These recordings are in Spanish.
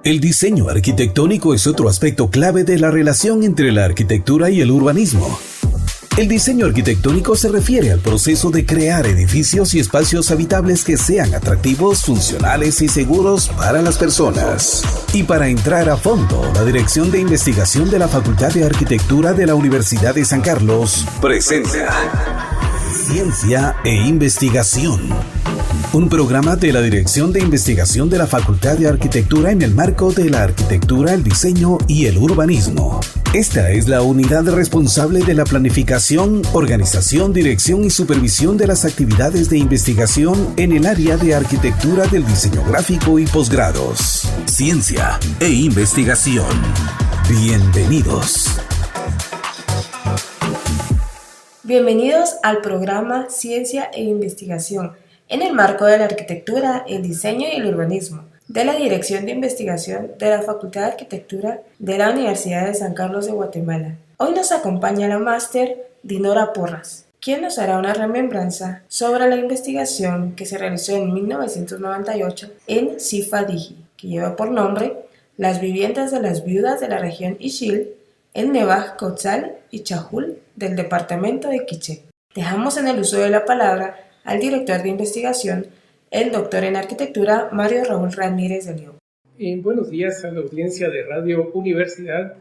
El diseño arquitectónico es otro aspecto clave de la relación entre la arquitectura y el urbanismo. El diseño arquitectónico se refiere al proceso de crear edificios y espacios habitables que sean atractivos, funcionales y seguros para las personas. Y para entrar a fondo, la Dirección de Investigación de la Facultad de Arquitectura de la Universidad de San Carlos presenta Ciencia e Investigación. Un programa de la Dirección de Investigación de la Facultad de Arquitectura en el marco de la arquitectura, el diseño y el urbanismo. Esta es la unidad responsable de la planificación, organización, dirección y supervisión de las actividades de investigación en el área de arquitectura del diseño gráfico y posgrados. Ciencia e Investigación. Bienvenidos. Bienvenidos al programa Ciencia e Investigación en el marco de la arquitectura, el diseño y el urbanismo de la Dirección de Investigación de la Facultad de Arquitectura de la Universidad de San Carlos de Guatemala. Hoy nos acompaña la máster Dinora Porras, quien nos hará una remembranza sobre la investigación que se realizó en 1998 en Cifadigi, que lleva por nombre Las viviendas de las viudas de la región Ixil en Nevaj Cotzal y Chajul del departamento de Quiché. Dejamos en el uso de la palabra al director de investigación, el doctor en arquitectura Mario Raúl Ramírez de León. Buenos días a la audiencia de Radio Universidad.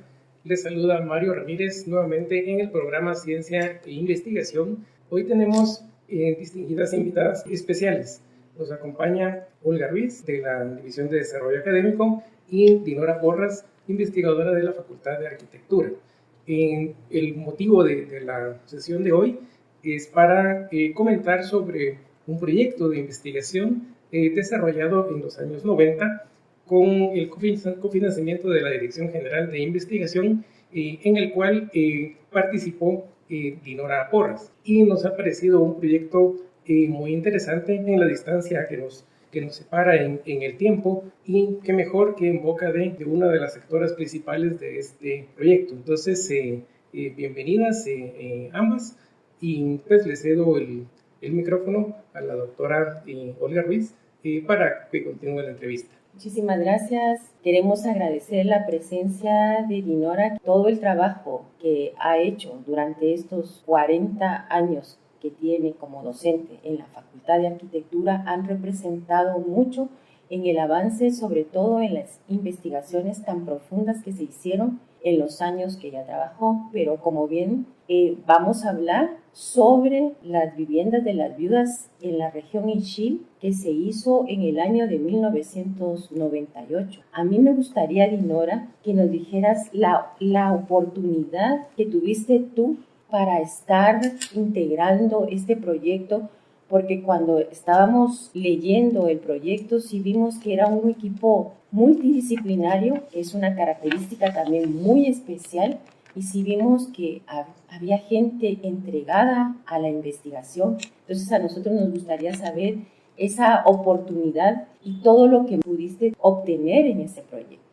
Les saluda Mario Ramírez nuevamente en el programa Ciencia e Investigación. Hoy tenemos distinguidas invitadas especiales. Nos acompaña Olga Ruiz, de la División de Desarrollo Académico, y Dinora Porras, investigadora de la Facultad de Arquitectura. El motivo de la sesión de hoy es para comentar sobre un proyecto de investigación desarrollado en los años 90 con el cofinanciamiento de la Dirección General de Investigación, en el cual participó Dinora Porras. Y nos ha parecido un proyecto muy interesante en la distancia que nos separa en el tiempo, y que mejor que en boca de una de las actoras principales de este proyecto. Entonces, bienvenidas ambas, y pues les cedo el micrófono a la doctora Olga Ruiz para que continúe la entrevista. Muchísimas gracias. Queremos agradecer la presencia de Dinora, todo el trabajo que ha hecho durante estos 40 años que tiene como docente en la Facultad de Arquitectura. Han representado mucho en el avance, sobre todo en las investigaciones tan profundas que se hicieron en los años que ella trabajó. Pero como bien vamos a hablar sobre las viviendas de las viudas en la región Ixil, que se hizo en el año de 1998. A mí me gustaría, Dinora, que nos dijeras la oportunidad que tuviste tú para estar integrando este proyecto, porque cuando estábamos leyendo el proyecto sí vimos que era un equipo multidisciplinario, que es una característica también muy especial, y sí vimos que había gente entregada a la investigación. Entonces a nosotros nos gustaría saber esa oportunidad y todo lo que pudiste obtener en ese proyecto.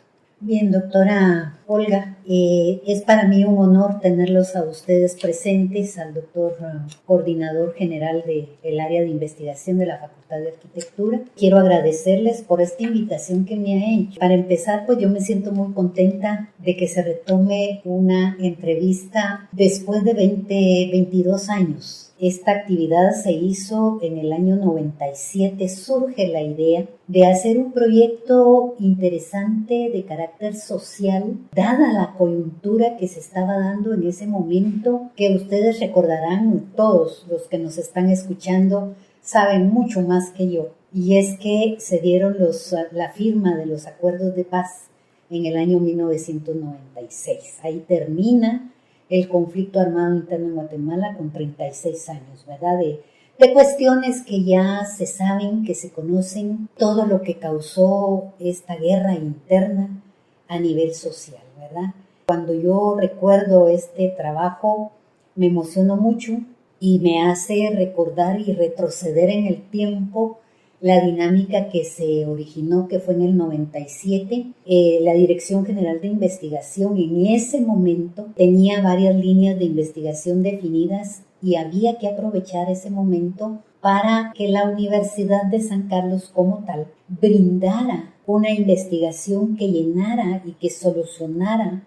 Bien, doctora Olga, es para mí un honor tenerlos a ustedes presentes, al doctor coordinador general del área de investigación de la Facultad de Arquitectura. Quiero agradecerles por esta invitación que me ha hecho. Para empezar, pues yo me siento muy contenta de que se retome una entrevista después de 22 años. Esta actividad se hizo en el año 97. Surge la idea de hacer un proyecto interesante de carácter social, dada la coyuntura que se estaba dando en ese momento, que ustedes recordarán, todos los que nos están escuchando saben mucho más que yo, y es que se dieron la firma de los acuerdos de paz en el año 1996. Ahí termina el conflicto armado interno en Guatemala con 36 años, ¿verdad? De cuestiones que ya se saben, que se conocen, todo lo que causó esta guerra interna a nivel social, ¿verdad? Cuando yo recuerdo este trabajo, me emociono mucho y me hace recordar y retroceder en el tiempo la dinámica que se originó, que fue en el 97. La Dirección General de Investigación en ese momento tenía varias líneas de investigación definidas y había que aprovechar ese momento para que la Universidad de San Carlos como tal brindara una investigación que llenara y que solucionara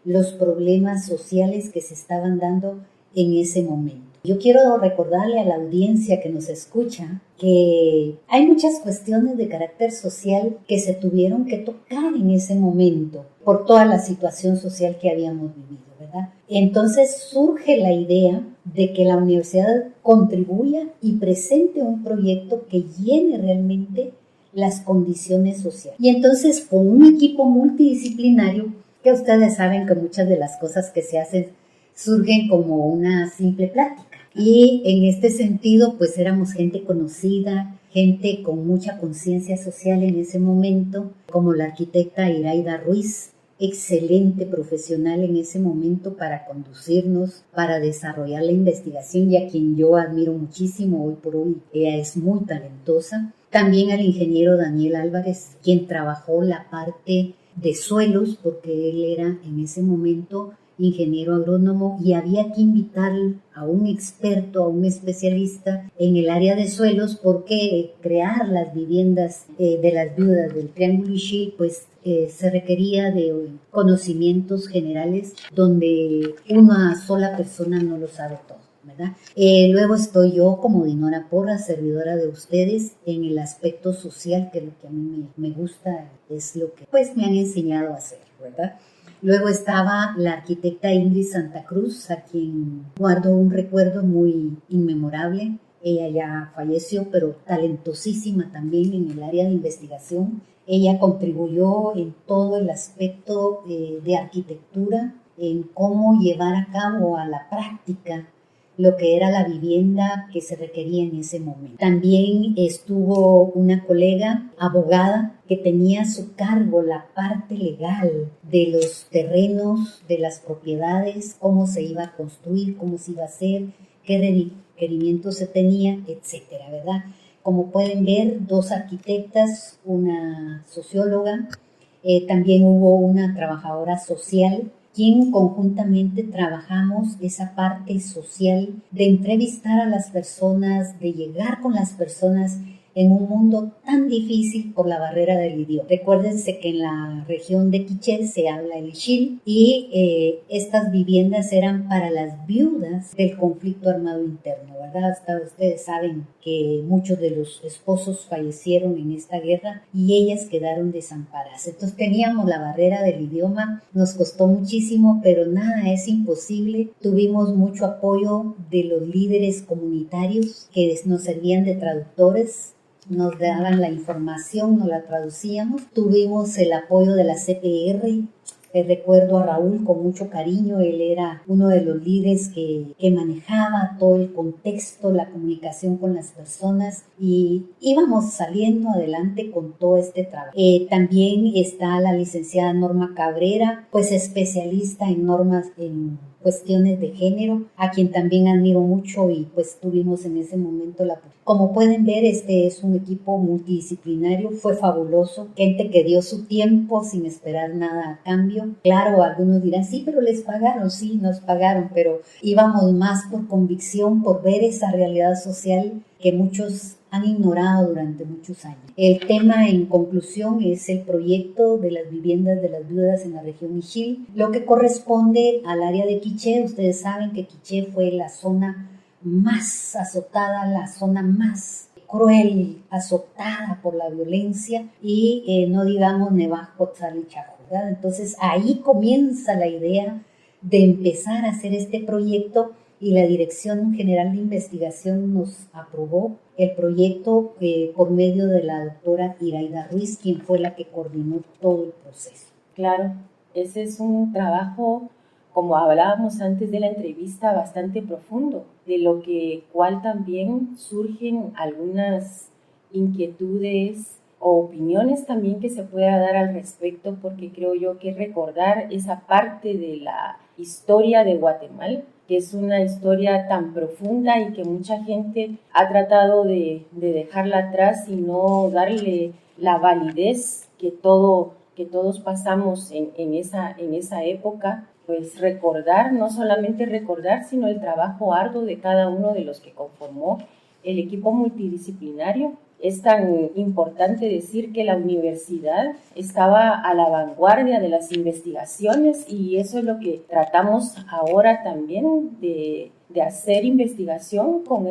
los problemas sociales que se estaban dando en ese momento. Yo quiero recordarle a la audiencia que nos escucha que hay muchas cuestiones de carácter social que se tuvieron que tocar en ese momento por toda la situación social que habíamos vivido, ¿verdad? Entonces surge la idea de que la universidad contribuya y presente un proyecto que llene realmente las condiciones sociales. Y entonces con un equipo multidisciplinario, que ustedes saben que muchas de las cosas que se hacen surgen como una simple plática. Y en este sentido, pues éramos gente conocida, gente con mucha conciencia social en ese momento, como la arquitecta Iraida Ruiz, excelente profesional en ese momento para conducirnos, para desarrollar la investigación y a quien yo admiro muchísimo hoy por hoy. Ella es muy talentosa. También al ingeniero Daniel Álvarez, quien trabajó la parte de suelos, porque él era en ese momento ingeniero agrónomo y había que invitar a un experto, a un especialista en el área de suelos, porque crear las viviendas de las viudas del Triángulo Ixil, pues se requería de conocimientos generales donde una sola persona no lo sabe todo, ¿verdad? Luego estoy yo como Dinora Porras, servidora de ustedes en el aspecto social, que es lo que a mí me gusta, es lo que pues me han enseñado a hacer, ¿verdad? Luego estaba la arquitecta Ingrid Santa Cruz, a quien guardo un recuerdo muy inmemorable. Ella ya falleció, pero talentosísima también en el área de investigación. Ella contribuyó en todo el aspecto de arquitectura, en cómo llevar a cabo a la práctica lo que era la vivienda que se requería en ese momento. También estuvo una colega abogada que tenía a su cargo la parte legal de los terrenos, de las propiedades, cómo se iba a construir, cómo se iba a hacer, qué requerimientos se tenía, etcétera, ¿verdad? Como pueden ver, 2 arquitectas, una socióloga, también hubo una trabajadora social, quien conjuntamente trabajamos esa parte social de entrevistar a las personas, de llegar con las personas en un mundo tan difícil por la barrera del idioma. Recuérdense que en la región de Quiché se habla el Ixil y estas viviendas eran para las viudas del conflicto armado interno, ¿verdad? Hasta ustedes saben que muchos de los esposos fallecieron en esta guerra y ellas quedaron desamparadas. Entonces teníamos la barrera del idioma, nos costó muchísimo, pero nada es imposible. Tuvimos mucho apoyo de los líderes comunitarios que nos servían de traductores, nos daban la información, nos la traducíamos. Tuvimos el apoyo de la CPR. Recuerdo a Raúl con mucho cariño, él era uno de los líderes que manejaba todo el contexto, la comunicación con las personas y íbamos saliendo adelante con todo este trabajo. También está la licenciada Norma Cabrera, pues especialista en normas, en cuestiones de género, a quien también admiro mucho y pues tuvimos en ese momento la... Como pueden ver, este es un equipo multidisciplinario, fue fabuloso, gente que dio su tiempo sin esperar nada a cambio. Claro, algunos dirán, sí, pero les pagaron, sí, nos pagaron, pero íbamos más por convicción, por ver esa realidad social que muchos han ignorado durante muchos años. El tema en conclusión es el proyecto de las viviendas de las viudas en la región Ixil, lo que corresponde al área de Quiché. Ustedes saben que Quiché fue la zona más azotada, la zona más cruel, azotada por la violencia y no digamos Nevajo, Tzal y Chaco, ¿verdad? Entonces ahí comienza la idea de empezar a hacer este proyecto y la Dirección General de Investigación nos aprobó el proyecto por medio de la doctora Iraida Ruiz, quien fue la que coordinó todo el proceso. Claro, ese es un trabajo, como hablábamos antes de la entrevista, bastante profundo, de lo cual también surgen algunas inquietudes o opiniones también que se pueda dar al respecto, porque creo yo que recordar esa parte de la historia de Guatemala, que es una historia tan profunda y que mucha gente ha tratado de dejarla atrás y no darle la validez que todos pasamos en esa época, pues recordar, no solamente recordar, sino el trabajo arduo de cada uno de los que conformó el equipo multidisciplinario. es tan importante decir que la universidad estaba a la vanguardia de las investigaciones y eso es lo que tratamos ahora también de hacer investigación con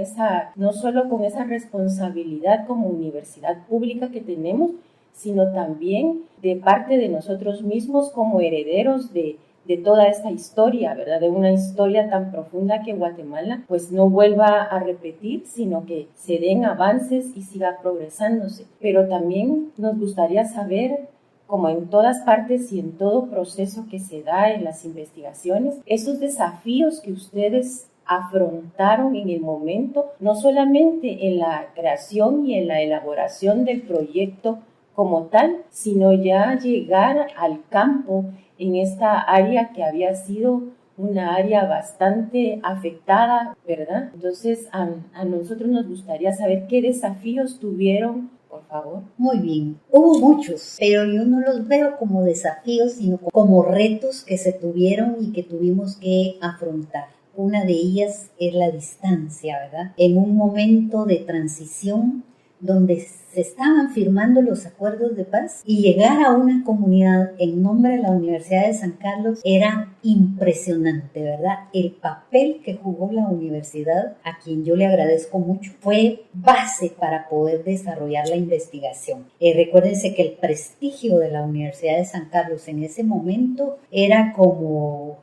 no solo con esa responsabilidad como universidad pública que tenemos, sino también de parte de nosotros mismos como herederos de toda esta historia, ¿verdad? De una historia tan profunda que Guatemala pues no vuelva a repetir, sino que se den avances y siga progresándose. Pero también nos gustaría saber, como en todas partes y en todo proceso que se da en las investigaciones, esos desafíos que ustedes afrontaron en el momento, no solamente en la creación y en la elaboración del proyecto como tal, sino ya llegar al campo en esta área que había sido una área bastante afectada, ¿verdad? Entonces, a nosotros nos gustaría saber qué desafíos tuvieron, por favor. Muy bien, hubo muchos, pero yo no los veo como desafíos, sino como retos que se tuvieron y que tuvimos que afrontar. Una de ellas es la distancia, ¿verdad? En un momento de transición donde se estaban firmando los acuerdos de paz y llegar a una comunidad en nombre de la Universidad de San Carlos era impresionante, ¿verdad? El papel que jugó la universidad, a quien yo le agradezco mucho, fue base para poder desarrollar la investigación. Recuérdense que el prestigio de la Universidad de San Carlos en ese momento era como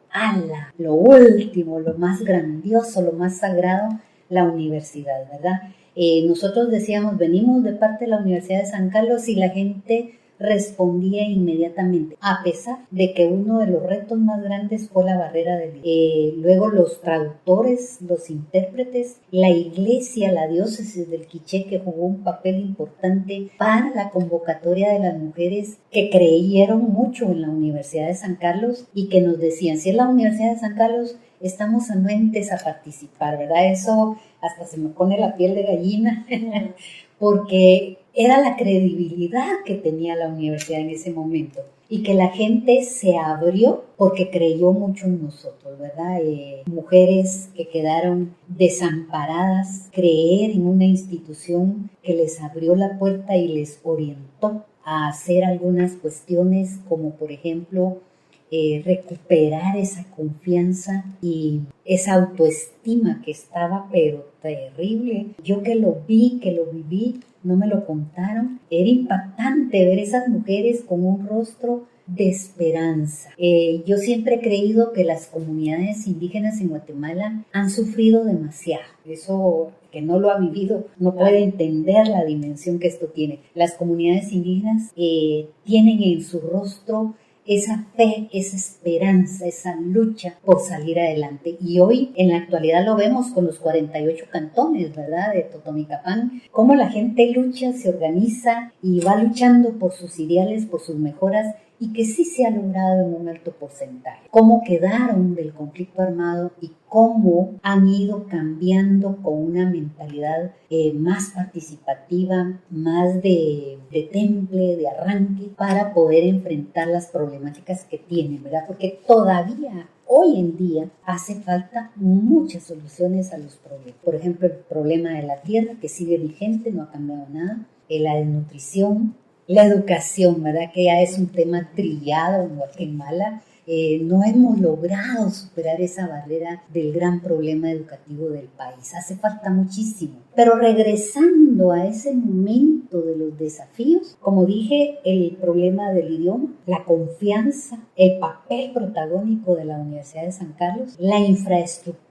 lo último, lo más grandioso, lo más sagrado, la universidad, ¿verdad? Nosotros decíamos, venimos de parte de la Universidad de San Carlos y la gente respondía inmediatamente, a pesar de que uno de los retos más grandes fue la barrera del idioma. Luego los traductores, los intérpretes, la iglesia, la diócesis del Quiché, que jugó un papel importante para la convocatoria de las mujeres que creyeron mucho en la Universidad de San Carlos y que nos decían, si es la Universidad de San Carlos, estamos anuentes a participar, ¿verdad? Eso hasta se me pone la piel de gallina, porque era la credibilidad que tenía la universidad en ese momento y que la gente se abrió porque creyó mucho en nosotros, ¿verdad? Mujeres que quedaron desamparadas, creer en una institución que les abrió la puerta y les orientó a hacer algunas cuestiones como, por ejemplo, recuperar esa confianza y esa autoestima que estaba pero terrible. Yo que lo vi, que lo viví, no me lo contaron. Era impactante ver esas mujeres con un rostro de esperanza. Yo siempre he creído que las comunidades indígenas en Guatemala han sufrido demasiado. Eso que no lo ha vivido no puede entender la dimensión que esto tiene. Las comunidades indígenas tienen en su rostro esa fe, esa esperanza, esa lucha por salir adelante. Y hoy, en la actualidad, lo vemos con los 48 cantones, ¿verdad?, de Totonicapán, cómo la gente lucha, se organiza y va luchando por sus ideales, por sus mejoras, y que sí se ha logrado en un alto porcentaje. Cómo quedaron del conflicto armado y cómo han ido cambiando con una mentalidad más participativa, más de temple, de arranque, para poder enfrentar las problemáticas que tienen, ¿verdad? Porque todavía hoy en día hace falta muchas soluciones a los problemas. Por ejemplo, el problema de la tierra, que sigue vigente, no ha cambiado nada, la desnutrición, la educación, ¿verdad?, que ya es un tema trillado en Guatemala. No hemos logrado superar esa barrera del gran problema educativo del país. Hace falta muchísimo. Pero regresando a ese momento de los desafíos, como dije, el problema del idioma, la confianza, el papel protagónico de la Universidad de San Carlos, la infraestructura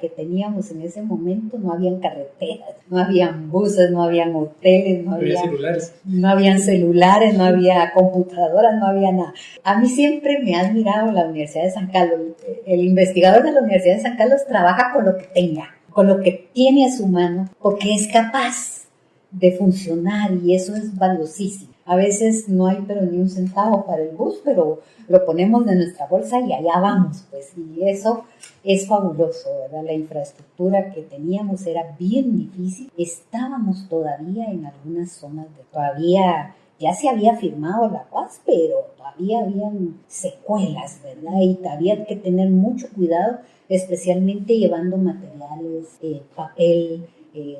que teníamos en ese momento, no habían carreteras, no habían buses, no habían hoteles, no había celulares, no había computadoras, no había nada. A mí siempre me ha admirado la Universidad de San Carlos. El investigador de la Universidad de San Carlos trabaja con lo que tenga, con lo que tiene a su mano, porque es capaz de funcionar y eso es valiosísimo. A veces no hay pero ni un centavo para el bus, pero lo ponemos de nuestra bolsa y allá vamos, pues, y eso es fabuloso, ¿verdad? La infraestructura que teníamos era bien difícil. Estábamos todavía en algunas zonas todavía ya se había firmado la paz, pero todavía habían secuelas, ¿verdad? Y había que tener mucho cuidado, especialmente llevando materiales, papel,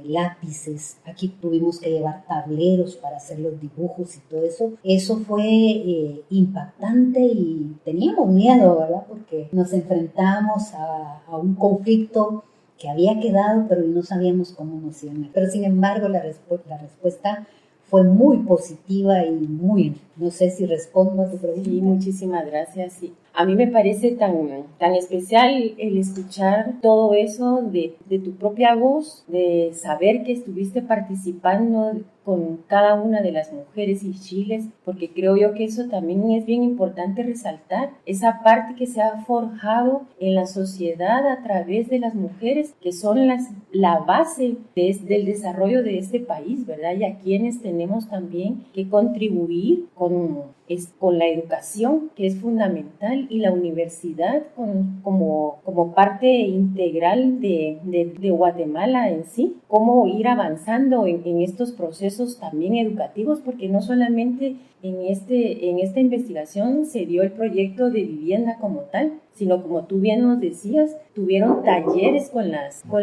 lápices, aquí tuvimos que llevar tableros para hacer los dibujos y todo eso. Eso fue impactante y teníamos miedo, ¿verdad? Porque nos enfrentamos a un conflicto que había quedado, pero no sabíamos cómo nos iban a... Pero sin embargo, la respuesta fue muy positiva y muy... No sé si respondo a tu pregunta. Sí, muchísimas gracias. Sí. A mí me parece tan especial el escuchar todo eso de tu propia voz, de saber que estuviste participando con cada una de las mujeres y chiles, porque creo yo que eso también es bien importante resaltar, esa parte que se ha forjado en la sociedad a través de las mujeres, que son la base del desarrollo de este país, ¿verdad? Y a quienes tenemos también que contribuir con la educación, que es fundamental, y la universidad como parte integral de Guatemala en sí, cómo ir avanzando en estos procesos también educativos, porque no solamente en esta investigación se dio el proyecto de vivienda como tal, sino como tú bien nos decías, tuvieron talleres con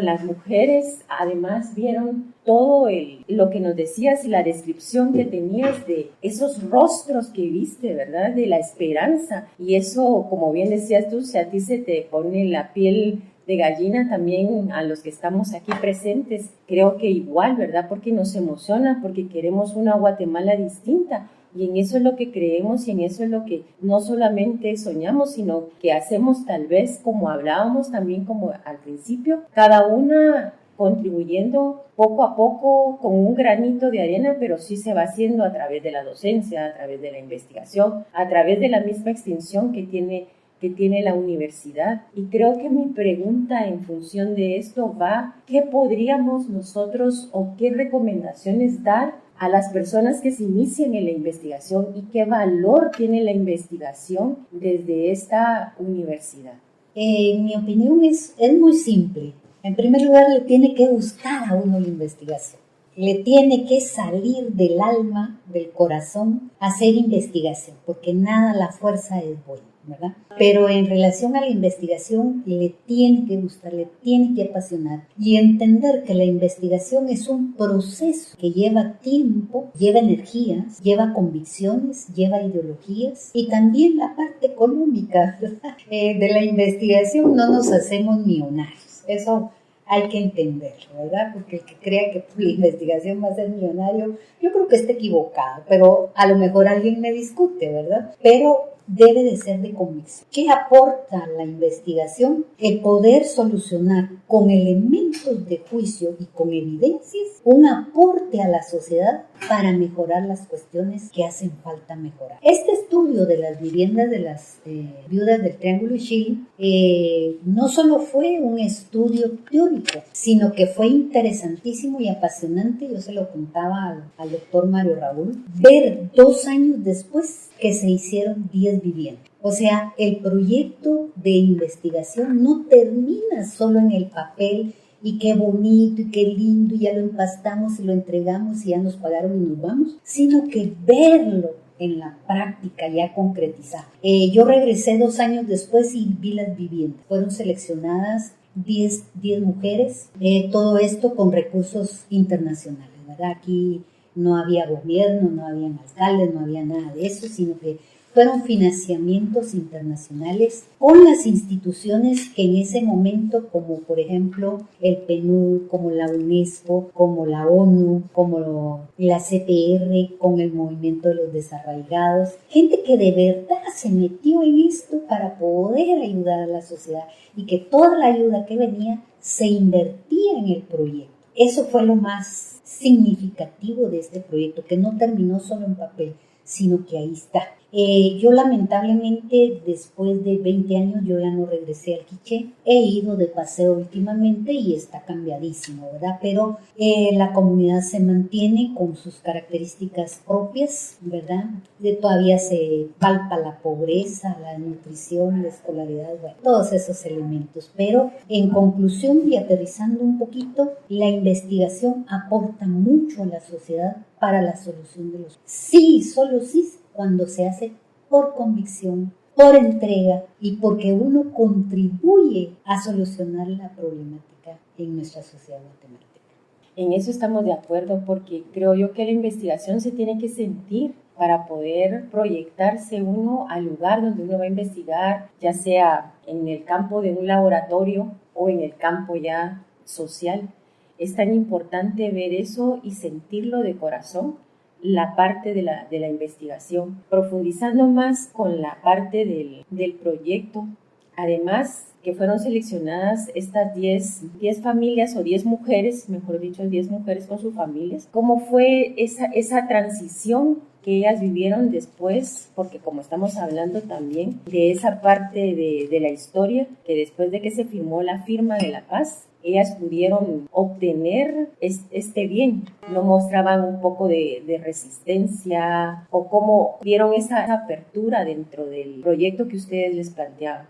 las mujeres, además vieron todo lo que nos decías y la descripción que tenías de esos rostros que viste, ¿verdad? De la esperanza, y eso, como bien decías tú, si a ti se te pone la piel de gallina, también a los que estamos aquí presentes, creo que igual, ¿verdad? Porque nos emociona, porque queremos una Guatemala distinta. Y en eso es lo que creemos y en eso es lo que no solamente soñamos, sino que hacemos, tal vez como hablábamos también como al principio, cada una contribuyendo poco a poco con un granito de arena, pero sí se va haciendo a través de la docencia, a través de la investigación, a través de la misma extensión que tiene la universidad. Y creo que mi pregunta en función de esto va, ¿qué podríamos nosotros o qué recomendaciones dar a las personas que se inician en la investigación y qué valor tiene la investigación desde esta universidad? En mi opinión es muy simple. En primer lugar, le tiene que gustar a uno la investigación. Le tiene que salir del alma, del corazón, hacer investigación, porque nada a la fuerza es bueno, ¿verdad? Pero en relación a la investigación, le tiene que gustar, le tiene que apasionar y entender que la investigación es un proceso que lleva tiempo, lleva energías, lleva convicciones, lleva ideologías y también la parte económica, ¿verdad? De la investigación no nos hacemos millonarios. Eso hay que entenderlo, ¿verdad? Porque el que crea que por la investigación va a ser millonario, yo creo que está equivocado, pero a lo mejor alguien me discute, ¿verdad? Pero debe de ser de convicción. ¿Qué aporta la investigación? El poder solucionar con elementos de juicio y con evidencias un aporte a la sociedad para mejorar las cuestiones que hacen falta mejorar. Este estudio de las viviendas de las viudas del Triángulo Ixil no solo fue un estudio teórico, sino que fue interesantísimo y apasionante. Yo se lo contaba al doctor Mario Raúl, ver 2 años después que se hicieron 10 viviendas. O sea, el proyecto de investigación no termina solo en el papel y qué bonito y qué lindo y ya lo empastamos y lo entregamos y ya nos pagaron y nos vamos, sino que verlo en la práctica ya concretizado. Yo regresé 2 años después y vi las viviendas. Fueron seleccionadas 10 mujeres, todo esto con recursos internacionales, ¿verdad? Aquí no había gobierno, no habían alcaldes, no había nada de eso, sino que fueron financiamientos internacionales con las instituciones que en ese momento, como por ejemplo el PNUD, como la UNESCO, como la ONU, como la CPR, con el movimiento de los desarraigados, gente que de verdad se metió en esto para poder ayudar a la sociedad y que toda la ayuda que venía se invertía en el proyecto. Eso fue lo más significativo de este proyecto, que no terminó solo en papel, sino que ahí está. Yo lamentablemente después de 20 años yo ya no regresé al Quiché, he ido de paseo últimamente y está cambiadísimo, ¿verdad? Pero la comunidad se mantiene con sus características propias, ¿verdad? Todavía se palpa la pobreza, la nutrición, la escolaridad, bueno, todos esos elementos. Pero en conclusión y aterrizando un poquito, la investigación aporta mucho a la sociedad para la solución de los... Sí, solo sí, cuando se hace por convicción, por entrega y porque uno contribuye a solucionar la problemática en nuestra sociedad guatemalteca. En eso estamos de acuerdo, porque creo yo que la investigación se tiene que sentir para poder proyectarse uno al lugar donde uno va a investigar, ya sea en el campo de un laboratorio o en el campo ya social. Es tan importante ver eso y sentirlo de corazón, la parte de la investigación, profundizando más con la parte del proyecto. Además, que fueron seleccionadas estas 10 familias o 10 mujeres, mejor dicho, 10 mujeres con sus familias. ¿Cómo fue esa transición que ellas vivieron después? Porque como estamos hablando también de esa parte de la historia, que después de que se firmó la firma de la paz, ellas pudieron obtener este bien. ¿No mostraban un poco de resistencia o cómo vieron esa apertura dentro del proyecto que ustedes les planteaban?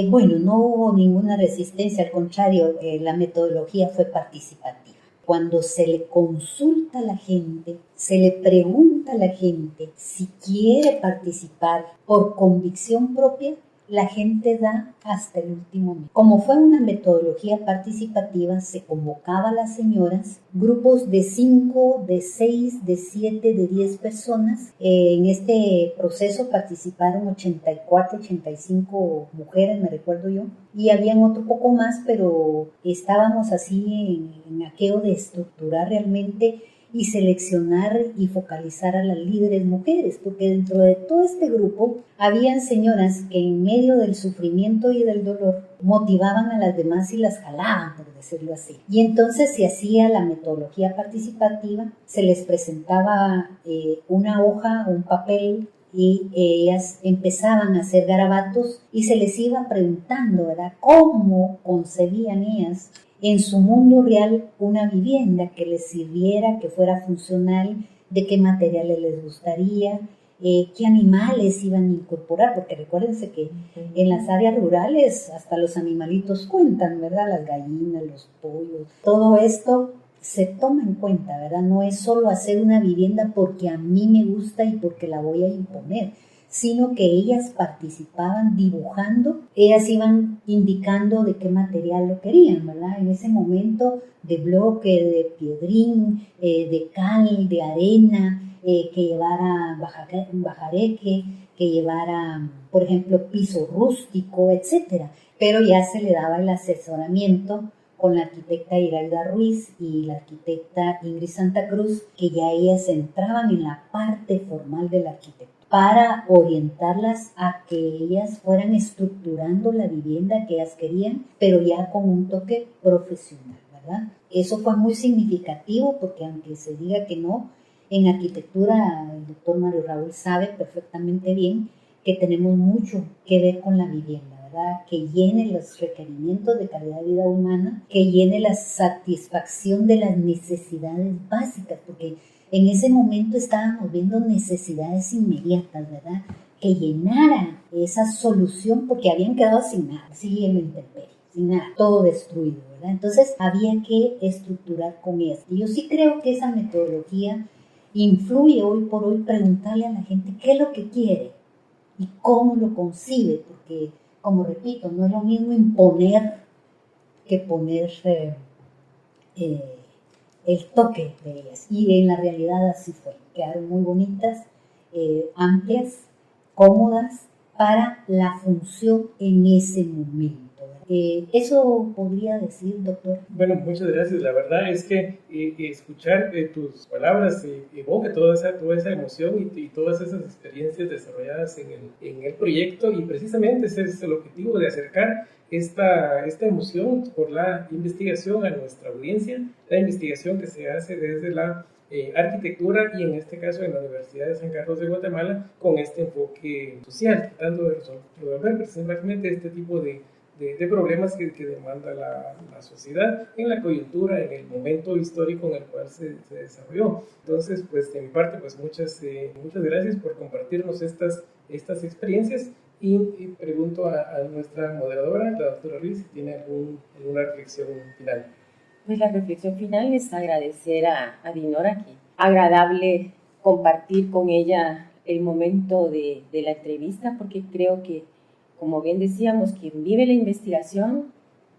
Bueno, no hubo ninguna resistencia, al contrario, la metodología fue participativa. Cuando se le consulta a la gente, se le pregunta a la gente si quiere participar por convicción propia, la gente da hasta el último momento. Como fue una metodología participativa, se convocaba a las señoras, grupos de 5, de 6, de 7, de 10 personas. En este proceso participaron 84, 85 mujeres, me recuerdo yo, y habían otro poco más, pero estábamos así en aquello de estructurar realmente y seleccionar y focalizar a las líderes mujeres, porque dentro de todo este grupo habían señoras que en medio del sufrimiento y del dolor motivaban a las demás y las jalaban, por decirlo así. Y entonces se hacía la metodología participativa, se les presentaba una hoja, un papel, y ellas empezaban a hacer garabatos y se les iba preguntando, ¿verdad?, cómo concebían ellas en su mundo real una vivienda que les sirviera, que fuera funcional, de qué materiales les gustaría, qué animales iban a incorporar, porque recuérdense que en las áreas rurales hasta los animalitos cuentan, ¿verdad? Las gallinas, los pollos, todo esto se toma en cuenta, ¿verdad? No es solo hacer una vivienda porque a mí me gusta y porque la voy a imponer, sino que ellas participaban dibujando, ellas iban indicando de qué material lo querían, ¿verdad? En ese momento de bloque, de piedrín, de cal, de arena, que llevara bajareque, que llevara, por ejemplo, piso rústico, etc. Pero ya se le daba el asesoramiento con la arquitecta Iraida Ruiz y la arquitecta Ingrid Santa Cruz, que ya ellas entraban en la parte formal de la arquitectura, para orientarlas a que ellas fueran estructurando la vivienda que ellas querían, pero ya con un toque profesional, ¿verdad? Eso fue muy significativo porque aunque se diga que no, en arquitectura el doctor Mario Raúl sabe perfectamente bien que tenemos mucho que ver con la vivienda, ¿verdad? Que llene los requerimientos de calidad de vida humana, que llene la satisfacción de las necesidades básicas, porque en ese momento estábamos viendo necesidades inmediatas, ¿verdad? Que llenara esa solución porque habían quedado sin nada, así en la intemperie, sin nada, todo destruido, ¿verdad? Entonces había que estructurar con ellas. Y yo sí creo que esa metodología influye hoy por hoy preguntarle a la gente qué es lo que quiere y cómo lo concibe, porque, como repito, no es lo mismo imponer que poner el toque de ellas, y en la realidad así fue, quedaron muy bonitas, amplias, cómodas para la función en ese momento. Eso podría decir, doctor. Bueno, muchas gracias. La verdad es que escuchar tus palabras evoca toda esa emoción y todas esas experiencias desarrolladas en el proyecto, y precisamente ese es el objetivo de acercar esta emoción por la investigación a nuestra audiencia, la investigación que se hace desde la arquitectura y en este caso en la Universidad de San Carlos de Guatemala con este enfoque social, tratando de resolver precisamente este tipo de problemas que demanda la sociedad en la coyuntura, en el momento histórico en el cual se desarrolló. Entonces, pues de mi parte, pues muchas gracias por compartirnos estas experiencias, y pregunto a nuestra moderadora, la doctora Ruiz, si tiene alguna reflexión final. Pues la reflexión final es agradecer a Dinora, que agradable compartir con ella el momento de la entrevista, porque creo que, como bien decíamos, quien vive la investigación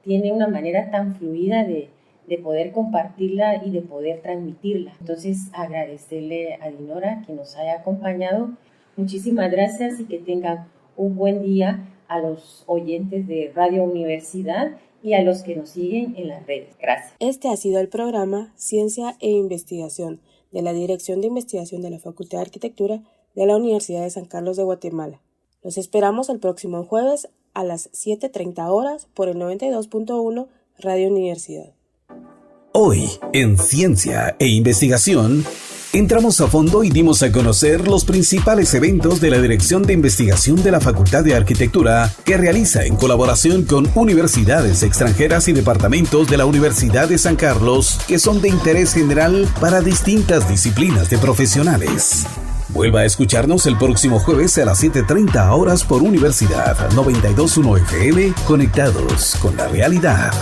tiene una manera tan fluida de de poder compartirla y de poder transmitirla. Entonces, agradecerle a Dinora que nos haya acompañado. Muchísimas gracias y que tengan un buen día a los oyentes de Radio Universidad y a los que nos siguen en las redes. Gracias. Este ha sido el programa Ciencia e Investigación de la Dirección de Investigación de la Facultad de Arquitectura de la Universidad de San Carlos de Guatemala. Los esperamos el próximo jueves a las 7:30 horas por el 92.1 Radio Universidad. Hoy, en Ciencia e Investigación, entramos a fondo y dimos a conocer los principales eventos de la Dirección de Investigación de la Facultad de Arquitectura que realiza en colaboración con universidades extranjeras y departamentos de la Universidad de San Carlos que son de interés general para distintas disciplinas de profesionales. Vuelva a escucharnos el próximo jueves a las 7:30 horas por Universidad 92.1 FM, conectados con la realidad.